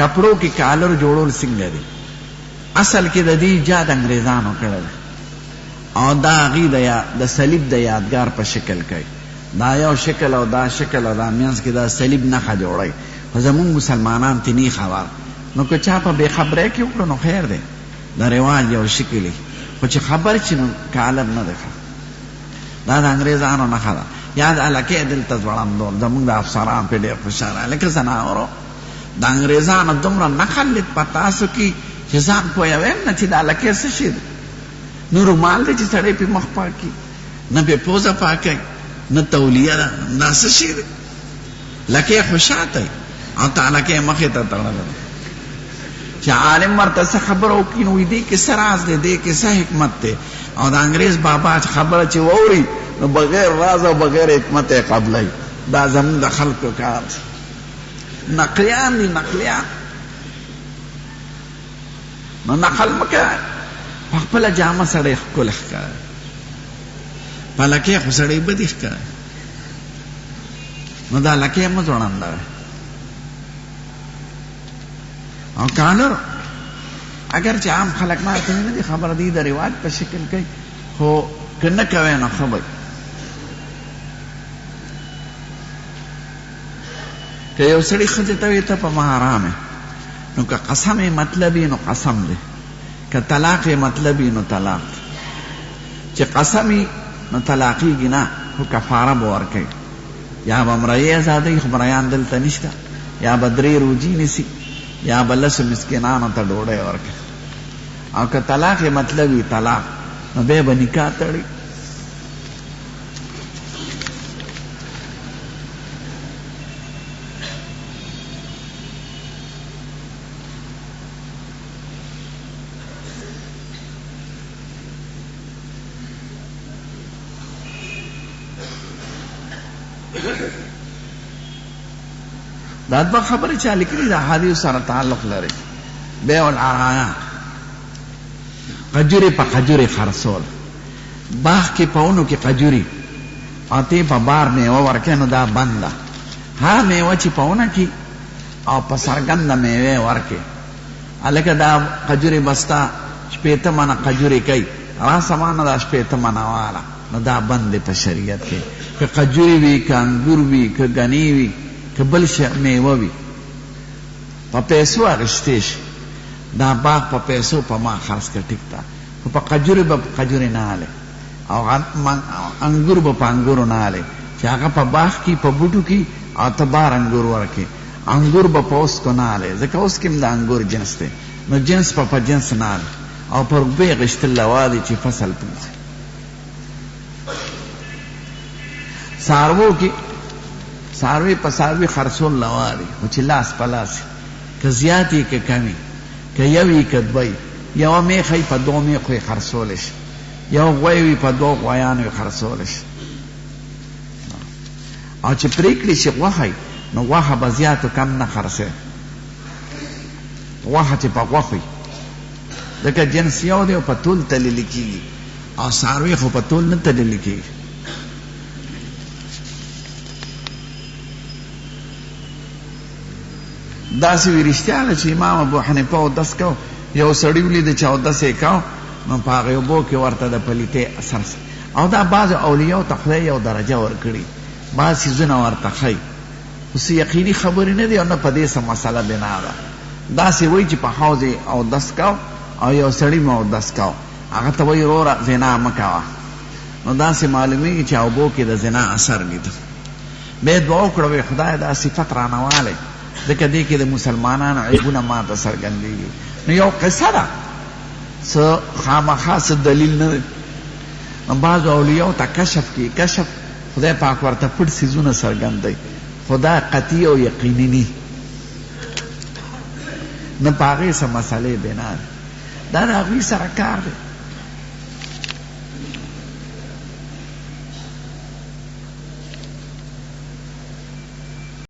کپړو کې کالر جوړول څنګه دي؟ اصل کې د دې ایجاد انګریزانو کړی او دا هغې د صلیب د یادګار په شکل کوي. دا یو شکل او دا شکل او دا منځ کې دا صلیب نښه جوړوي، خو زمونږ مسلمانان ته نه خبر. نو که چا په بې خبرۍ کې وکړو نو خیر دی، د رواج یو شکل وي، خو چې خبر شي نو کالر نه دی. دا د انګریزانو نښه ده. یا د هلکۍ دلته ځوړندول، زمونږ د افسران پې ډېر خوشحاله لکه زناورو. د انګریزانو دومره نقل لید په تاسو کې چې ځان پوهوي نه چې د هلکۍ څه شي دی. نو رومال دی چې سړی پې مخ پاکي، نه پې پوزه پاکوي، نه تولیه ده، دا څه شي دی؟ لکۍ خو شاته او ته هلکۍ مخې ته تړلی چې عالم ورته څه خبره وکړي نو دې کې څه راز دی، دې کې څه حکمت دی. او د انګریز بابا خبره چې واوري نو بغیر راز او بغیر حکمت یې قبلوي. دا زموږ د خلکو کار دی. نقلیان دي نقلیان. نو نقل مه کوه، په خپله جامه سړی ښکلی ښکاري، په لکۍ خو سړی بدي ښکاري. نو دا لکۍ مه ځوړندوئ. او کالر اگر چې عام خلک ما ته نه دي خبر دي د رواج په شکل کوي، خو که نه کوئ نو ښه به که یو سړي ښځې ته وایي ته په ما حرام یې، نو که قسم یې مطلب یې نو قسم دی، که طلاق یې مطلب یې نو طلاق دی. چې قسم یې نو طلاقېږي نه، خو کفاره به ورکوي. یا به مریی ازادوي، خو مریان دلته نشته، یا به 3 روجي نیسي، یا به 10 مسکینانو ته ډوډۍ ورکوي. او که طلاق یې مطلب وي طلاق، نو بیا به نکاح تړي. دا دوه خبرې چا لیکلي د احادیثو سره تعلق لري. بیع العرایا، قجورې په قجورې خرڅول. باغ کې په ونو کې قجورې او ته په بار میوه ورکې، نو دا بند ده. هغه میوه چې په ونه کې او په څرګنده میوې ورکې، هلکه دا قجورې بسته 80 منه قجورې کوي، راسه مانه دا 80 منه واله، نو دا بند دی په شریعت کې. که قجورې وي، که انګور وي، که ګنې وي، که بل شی میوه وي، په پیسو اخیستی شي. دا باغ په پیسو په ما خرڅ کړه، ټیک ده، خو په قجورې به په قجورې نه هلې، او انګور به په انګورو نه هلې چې هغه په باغ کې په بوټو کې او ته بار انګور ورکې. انګور به په اوسکو نه هلې، ځکه اوس کې هم د انګور جنس دی، نو جنس په جنس نه هلې، او په روپۍ غشتل روا دي چې فصل پوځي. څاروو کې څاروي په څاروي خرڅول روا دي، خو چې لاس په لاس که زیات یې که کم یې، که یو یې که دوه یې. یوه میخه یې په 2 میخو یې خرڅولی شي، یو غوی وي په 2 غویانو یې خرڅولی شي. او چې پرېکړي شي غوښه یې، نو غوښه به زیات و کم نه خرڅوي. غوښه چې په غوښو یي، ځکه جنس یو دی او په تول تللی کېږي، او څاروي خو په تول نه تللی کېږي. داسې وي رښتیا ده چې امام ابو حنیفه اودس کو، یو سړي ولیده چې اودس یې کو، نو په هغې اوبو کې ورته د پلیتې اثر شي. او دا بعضو اولیاو ته خدای یو درجه ورکړي، بعض څیزونه ورته ښایي، خو څه یقیني خبرې نه دي او نه په دې څه مسله بنا ده. داسې وایي چې په حوض یې اودس کو او یو سړي مې اودس کو، هغه ته وایي وروره زنا مه کوه، نو داسې معلومېږي چې اوبو کې د زنا اثر لیده. بیا یې دعا وکړه، وایي خدای دا صفت رانه والی، ځکه دې کې د مسلمانانو عیبونه ما ته څرګندېږي. نو یو قصه ده، څه خامخا څه دلیل نه دی. بعضو اولیاو ته کشف کې کشف خدای پاک ورته پټ څیزونه څرګندوي، خو دا قطعي او یقیني نه، نه په هغې څه مسلې بنا ده. دا د هغوی سره کار دی.